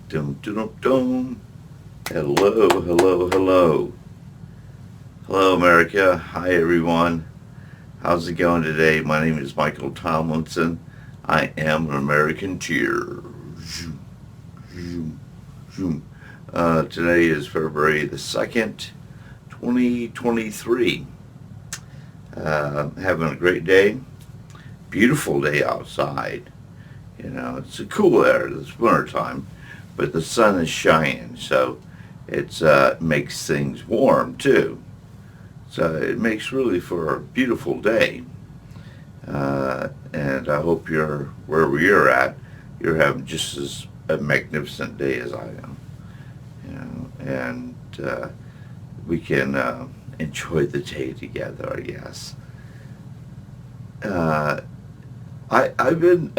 Dum, dum, dum, dum. Hello, hello, hello. Hello, America. Hi, everyone. How's it going today? My name is Michael Tomlinson. I am an Americanteer. Zoom, zoom, zoom. Today is February the 2nd, 2023. Having a great day. Beautiful day outside. You know, it's a cool air. It's winter time, but the sun is shining, so it makes things warm too. So it makes really for a beautiful day. And I hope you're wherever you're at, you're having just as a magnificent day as I am. You know, and we can enjoy the day together, I guess. Uh, I've been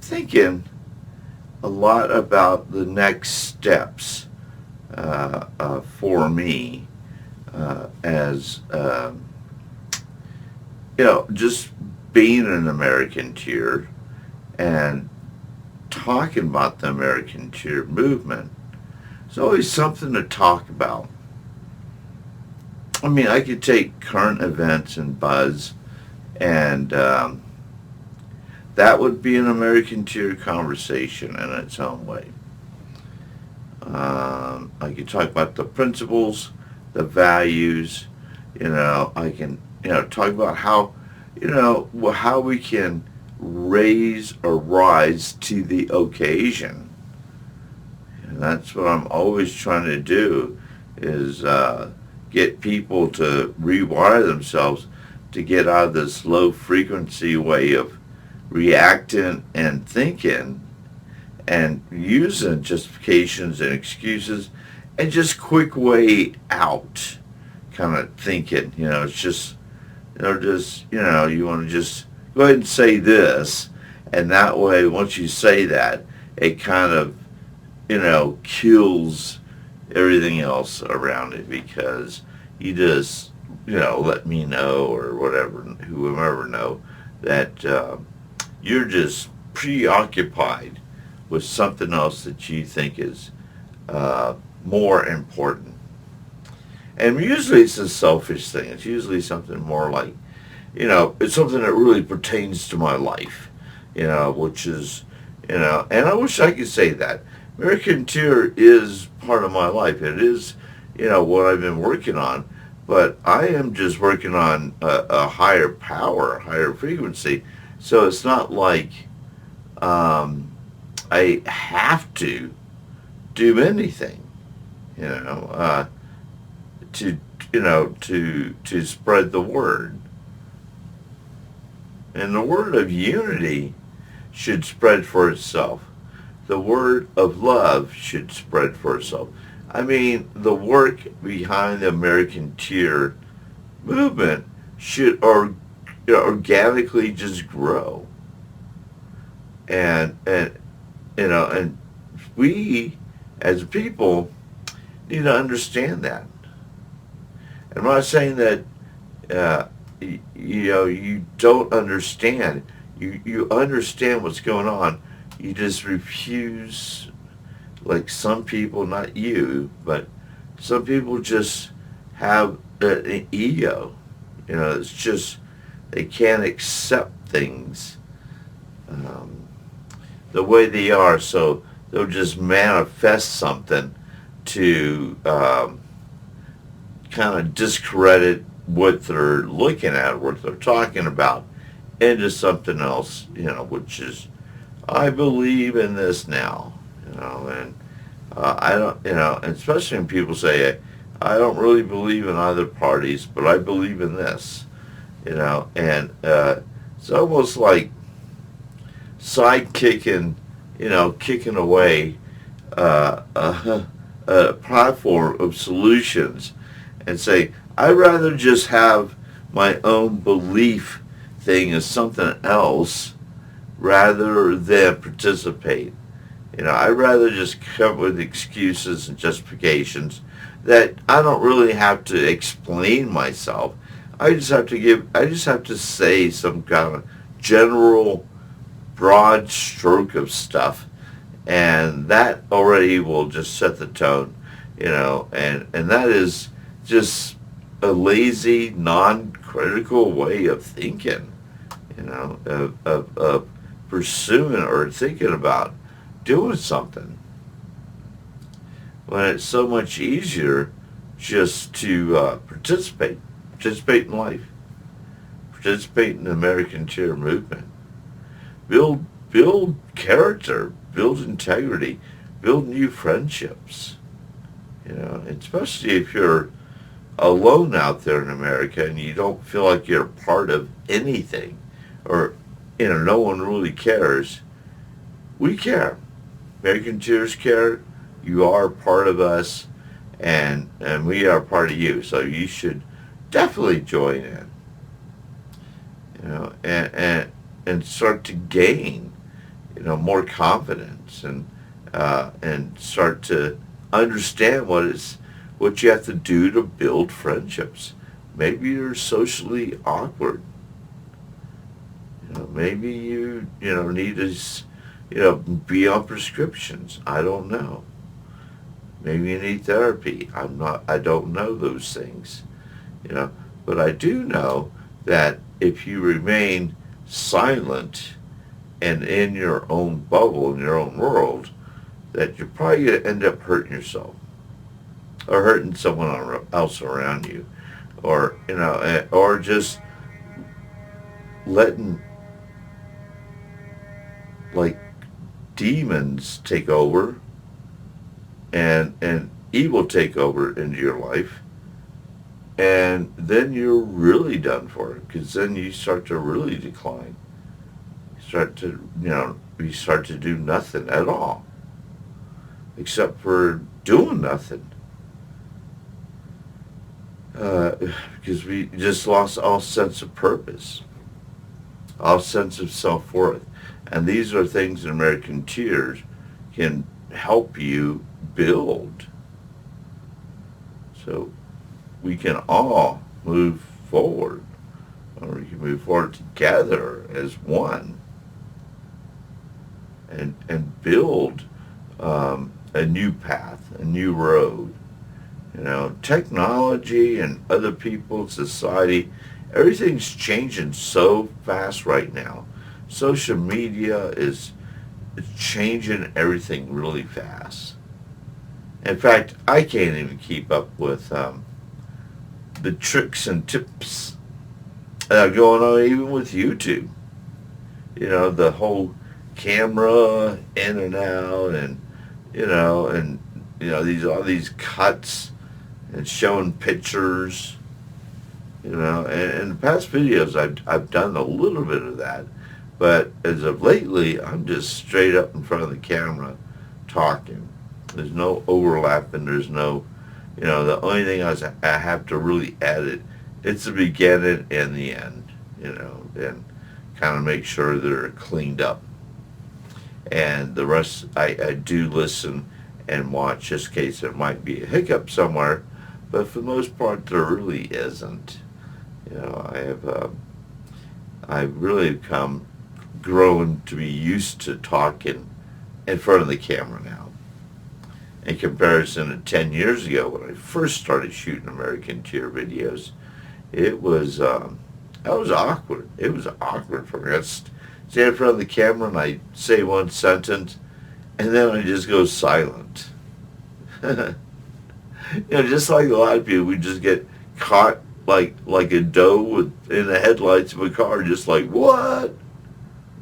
thinking a lot about the next steps for me as just being an Americanteer and talking about the Americanteer movement. It's always something to talk about. I mean, I could take current events and buzz, and that would be an Americanteer conversation in its own way. I could talk about the principles, the values. I can talk about how how we can raise or rise to the occasion. And that's what I'm always trying to do is get people to rewire themselves to get out of this low frequency way of reacting and thinking and using justifications and excuses and just quick way out kind of thinking. It's just you want to just go ahead and say this, and that way once you say that, it kind of kills everything else around it, because you just let me know, or whatever, whoever know that you're just preoccupied with something else that you think is more important. And usually it's a selfish thing. It's usually something more like, it's something that really pertains to my life, which is, and I wish I could say that. Americanteer is part of my life. It is, what I've been working on, but I am just working on a higher power, higher frequency. So it's not like I have to do anything, to to spread the word. And the word of unity should spread for itself. The word of love should spread for itself. I mean, the work behind the Americanteer movement should organically just grow. And we as people need to understand that. And I'm not saying that you don't understand. You understand what's going on. You just refuse, like some people, not you, but some people just have an ego. It's just they can't accept things the way they are, so they'll just manifest something to kind of discredit what they're looking at, what they're talking about, into something else, which is, I believe in this now, and I don't, and especially when people say, I don't really believe in either parties, but I believe in this, and it's almost like sidekicking, kicking away a platform of solutions and say, I'd rather just have my own belief thing as something else rather than participate. I'd rather just come up with excuses and justifications that I don't really have to explain myself. I just have to say some kind of general broad stroke of stuff, And that already will just set the tone, and that is just a lazy, non-critical way of thinking, of pursuing or thinking about doing something, when it's so much easier just to participate in life, participate in the Americanteer movement, build character, build integrity, build new friendships. Especially if you're alone out there in America and you don't feel like you're a part of anything, or no one really cares. We care. Americanteers care. You are part of us, and we are part of you. So you should definitely join in. And start to gain, more confidence, and start to understand what you have to do to build friendships. Maybe you're socially awkward. Maybe you need to be on prescriptions. I don't know. Maybe you need therapy. I don't know those things. But I do know that if you remain silent and in your own bubble, in your own world, that you're probably going to end up hurting yourself or hurting someone else around you, or just letting, like, demons take over and evil take over into your life, and then you're really done for, because then you start to really decline. You start to do nothing at all except for doing nothing, because we just lost all sense of purpose, all sense of self-worth. And these are things that Americanteers can help you build, so we can all move forward, or we can move forward together as one, and build a new path, a new road. Technology and other people, society, everything's changing so fast right now. Social media is changing everything really fast. In fact, I can't even keep up with the tricks and tips that are going on even with YouTube. The whole camera in and out, and all these cuts and showing pictures. And in the past videos, I've done a little bit of that, but as of lately, I'm just straight up in front of the camera talking. There's no overlapping. There's no, the only thing I have to really edit, it's the beginning and the end, and kind of make sure they're cleaned up. And the rest, I do listen and watch, just in case there might be a hiccup somewhere, but for the most part, there really isn't. I've really grown to be used to talking in front of the camera now. In comparison to 10 years ago, when I first started shooting Americanteer videos, it was awkward. It was awkward for me. I'd stand in front of the camera and I say one sentence, and then I just go silent. Just like a lot of people, we just get caught like a doe in the headlights of a car, just like, what?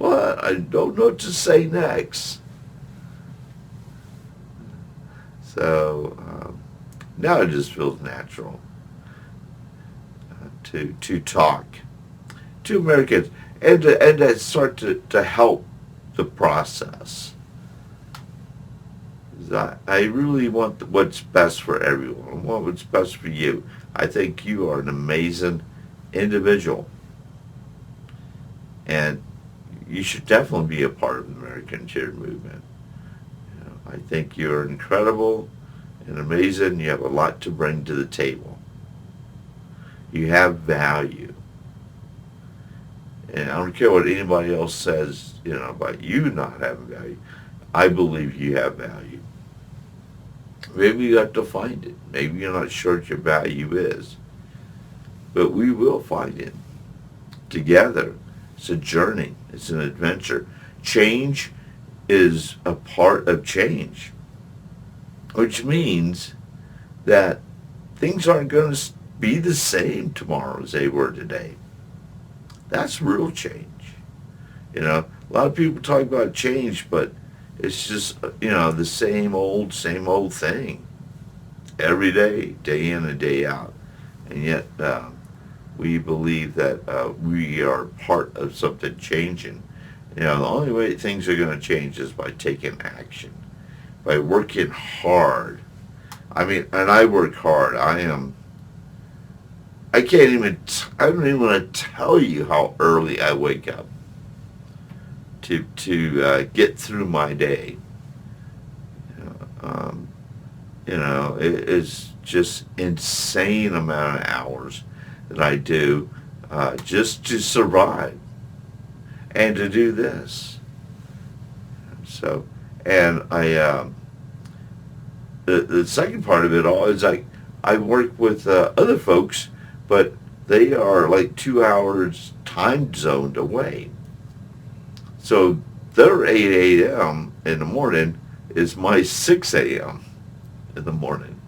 I don't know what to say next. So now it just feels natural to talk to Americans, and to start to help the process. I really want what's best for everyone. I want what's best for you. I think you are an amazing individual, and you should definitely be a part of the Americanteer movement. I think you're incredible and amazing. You have a lot to bring to the table. You have value. And I don't care what anybody else says, about you not having value. I believe you have value. Maybe you have to find it. Maybe you're not sure what your value is. But we will find it together. It's a journey. It's an adventure. Change is a part of change, which means that things aren't going to be the same tomorrow as they were today. That's real change. A lot of people talk about change, but it's just, the same old thing every day, day in and day out. And yet, we believe that we are part of something changing. The only way things are going to change is by taking action, by working hard. I mean, and I work hard. I don't even want to tell you how early I wake up to get through my day. Um, it is just insane amount of hours that I do just to survive and to do this. So, and the second part of it all is I work with other folks, but they are like 2 hours time zoned away. So their 8 a.m. in the morning is my 6 a.m. in the morning.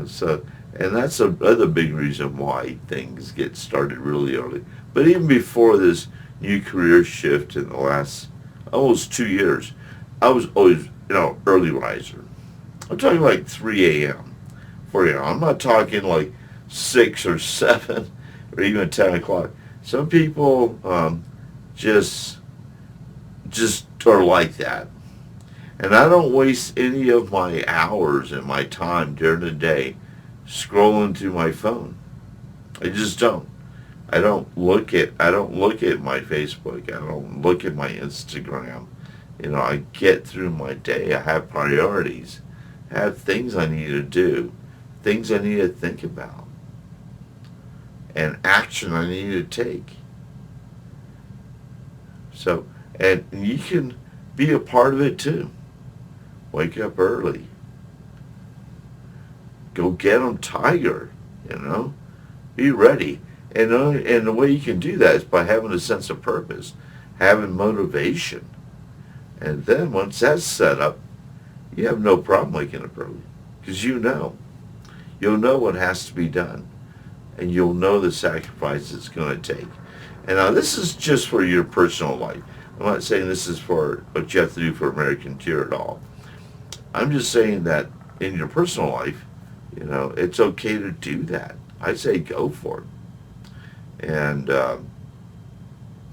So, and that's another big reason why things get started really early. But even before this new career shift in the last almost 2 years, I was always, early riser. I'm talking like 3 a.m., 4 a.m. I'm not talking like 6 or 7 or even 10 o'clock. Some people just are like that. And I don't waste any of my hours and my time during the day scrolling through my phone. I just don't. I don't look at my Facebook. I don't look at my Instagram. I get through my day. I have priorities. I have things I need to do, things I need to think about, and action I need to take. So, and you can be a part of it too. Wake up early. Go get 'em, Tiger. Be ready. And the way you can do that is by having a sense of purpose, having motivation. And then once that's set up, you have no problem waking up early. Because you'll know what has to be done. And you'll know the sacrifice it's going to take. And now this is just for your personal life. I'm not saying this is for what you have to do for Americanteer at all. I'm just saying that in your personal life, it's okay to do that. I say go for it. And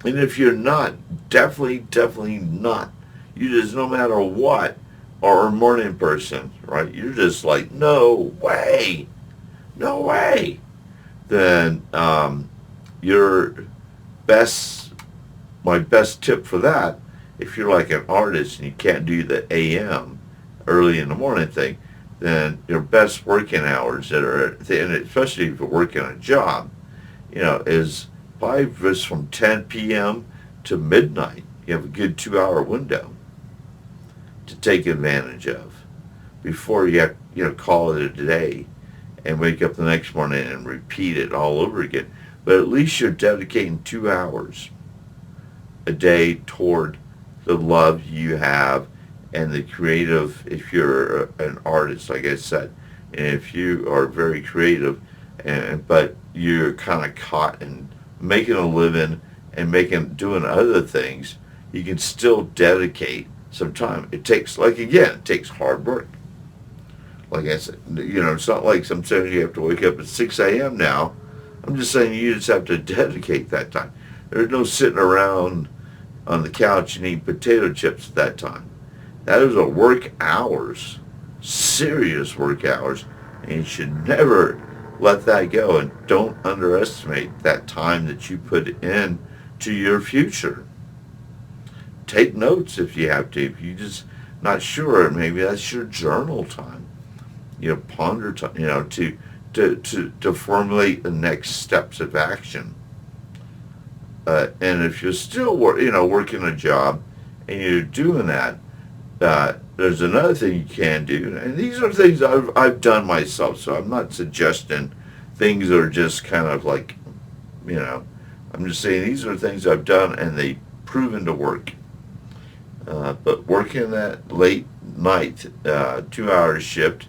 if you're not, definitely not. You just, no matter what, are a morning person, right? You're just like, no way. Then my best tip for that, if you're like an artist and you can't do the AM, early in the morning thing, then your best working hours and especially if you're working a job, is probably just from 10 p.m. to midnight. You have a good 2-hour window to take advantage of before you have, call it a day and wake up the next morning and repeat it all over again. But at least you're dedicating 2 hours a day toward the love you have and the creative, if you're an artist, like I said, and if you are very creative, but you're kind of caught in making a living and doing other things, you can still dedicate some time. It takes hard work. Like I said, it's not like sometimes you have to wake up at 6 a.m. now. I'm just saying you just have to dedicate that time. There's no sitting around on the couch and eating potato chips at that time. That is a work hours, serious work hours, and you should never let that go. And don't underestimate that time that you put in to your future. Take notes if you have to. If you're just not sure, maybe that's your journal time. Ponder time, to formulate the next steps of action. And if you're still working a job and you're doing that, there's another thing you can do, and these are things I've done myself, so I'm not suggesting things that are just kind of like, you know, I'm just saying these are things I've done and they've proven to work. But working that late night, 2 hour shift,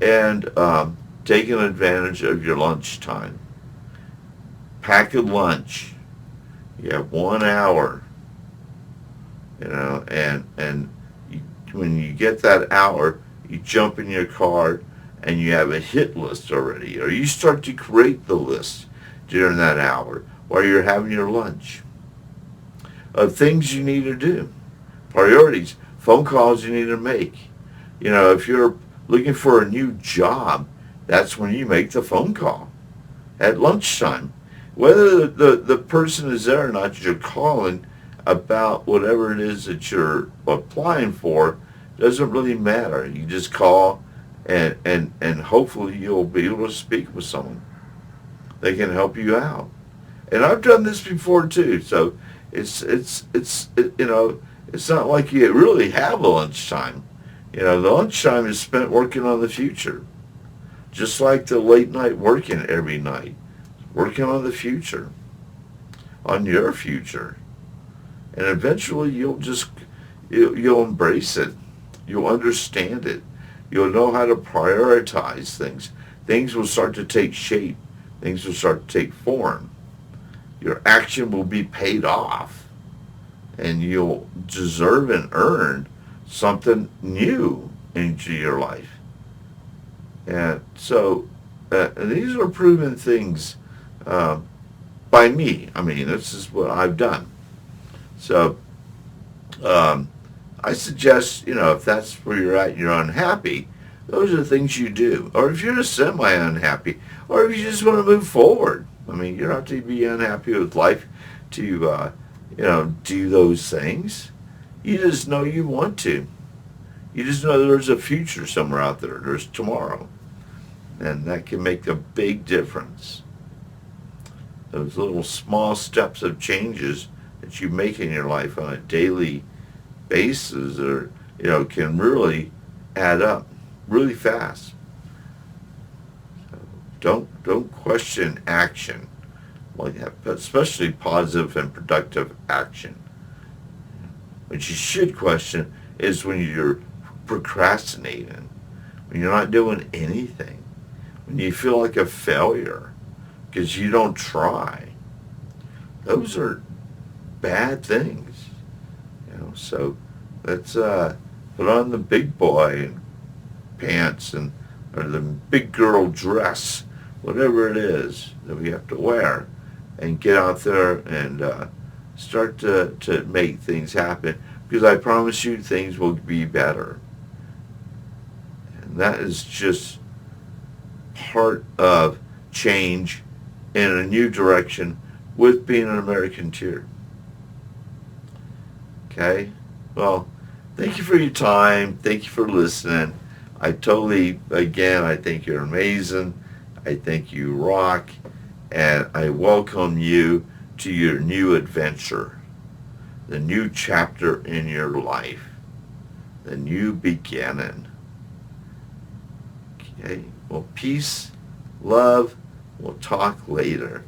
and taking advantage of your lunchtime. Pack a lunch. You have 1 hour, and when you get that hour, you jump in your car and you have a hit list already, or you start to create the list during that hour while you're having your lunch of things you need to do, priorities, phone calls you need to make. If you're looking for a new job, that's when you make the phone call at lunchtime. Whether the person is there or not, you're calling about whatever it is that you're applying for doesn't really matter. You just call and hopefully you'll be able to speak with someone. They can help you out. And I've done this before too, so it's not like you really have a lunchtime. The lunchtime is spent working on the future. Just like the late night working every night. Working on the future. On your future. And eventually you'll embrace it. You'll understand it. You'll know how to prioritize things. Things will start to take shape. Things will start to take form. Your action will be paid off. And you'll deserve and earn something new into your life. And so these are proven things by me. I mean, this is what I've done. So I suggest, if that's where you're at and you're unhappy, those are the things you do. Or if you're just semi-unhappy, or if you just want to move forward. I mean, you don't have to be unhappy with life to, do those things. You just know you want to. You just know there's a future somewhere out there. There's tomorrow. And that can make a big difference. Those little small steps of changes that you make in your life on a daily basis can really add up really fast. So don't question action like that, but especially positive and productive action. What you should question is when you're procrastinating, when you're not doing anything, when you feel like a failure because you don't try. Those are bad things. So let's put on the big boy pants or the big girl dress, whatever it is that we have to wear, and get out there and start to make things happen, because I promise you things will be better. And that is just part of change in a new direction with being an Americanteer. Okay? Well, thank you for your time. Thank you for listening. I think you're amazing. I think you rock. And I welcome you to your new adventure, the new chapter in your life, the new beginning. Okay? Well, peace, love. We'll talk later.